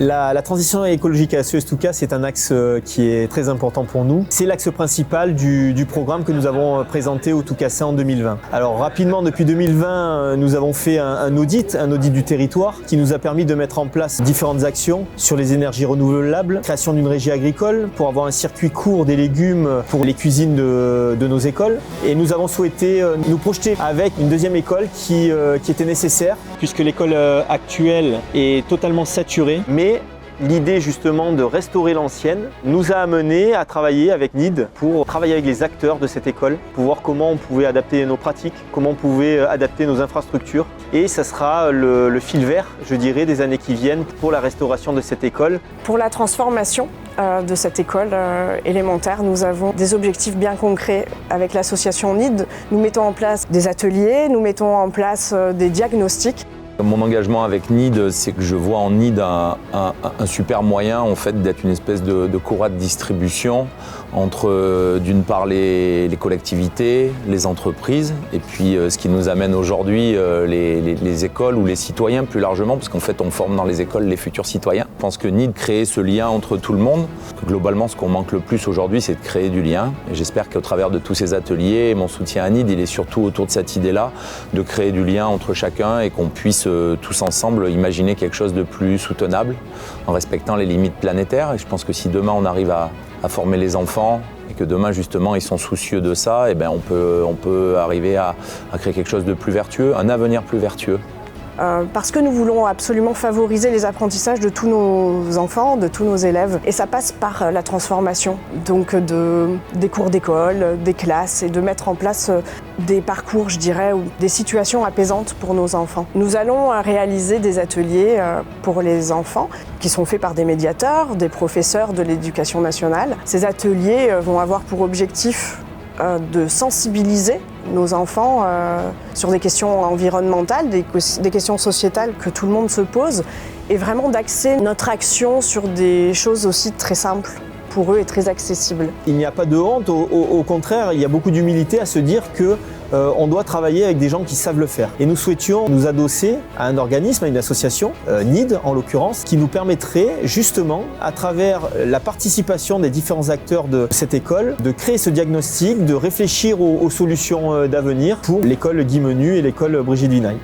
La transition écologique à SES Toucas, c'est un axe qui est très important pour nous. C'est l'axe principal du programme que nous avons présenté au Toucassin en 2020. Alors rapidement, depuis 2020, nous avons fait un audit du territoire qui nous a permis de mettre en place différentes actions sur les énergies renouvelables, création d'une régie agricole pour avoir un circuit court des légumes pour les cuisines de nos écoles. Et nous avons souhaité nous projeter avec une deuxième école qui était nécessaire puisque l'école actuelle est totalement saturée. Mais l'idée justement de restaurer l'ancienne nous a amené à travailler avec NID pour travailler avec les acteurs de cette école, pour voir comment on pouvait adapter nos pratiques, comment on pouvait adapter nos infrastructures. Et ça sera le fil vert, je dirais, des années qui viennent pour la restauration de cette école. Pour la transformation de cette école élémentaire, nous avons des objectifs bien concrets avec l'association NID. Nous mettons en place des ateliers, nous mettons en place des diagnostics. Mon engagement avec NID, c'est que je vois en NID un super moyen en fait, d'être une espèce de courroie de distribution entre d'une part les collectivités, les entreprises et puis ce qui nous amène aujourd'hui les écoles ou les citoyens plus largement parce qu'en fait on forme dans les écoles les futurs citoyens. Je pense que NID crée ce lien entre tout le monde. Globalement ce qu'on manque le plus aujourd'hui c'est de créer du lien et j'espère qu'au travers de tous ces ateliers, mon soutien à NID il est surtout autour de cette idée-là de créer du lien entre chacun et qu'on puisse tous ensemble imaginer quelque chose de plus soutenable en respectant les limites planétaires. Et je pense que si demain on arrive à former les enfants et que demain justement ils sont soucieux de ça, et ben on peut arriver à créer quelque chose de plus vertueux, un avenir plus vertueux. Parce que nous voulons absolument favoriser les apprentissages de tous nos enfants, de tous nos élèves. Et ça passe par la transformation, donc des cours d'école, des classes, et de mettre en place des parcours, je dirais, ou des situations apaisantes pour nos enfants. Nous allons réaliser des ateliers pour les enfants qui sont faits par des médiateurs, des professeurs de l'éducation nationale. Ces ateliers vont avoir pour objectif de sensibiliser nos enfants sur des questions environnementales, des questions sociétales que tout le monde se pose et vraiment d'axer notre action sur des choses aussi très simples pour eux et très accessibles. Il n'y a pas de honte, au contraire, il y a beaucoup d'humilité à se dire que on doit travailler avec des gens qui savent le faire. Et nous souhaitions nous adosser à un organisme, à une association, NID en l'occurrence, qui nous permettrait justement, à travers la participation des différents acteurs de cette école, de créer ce diagnostic, de réfléchir aux solutions d'avenir pour l'école Guy Menu et l'école Brigitte Vinaille.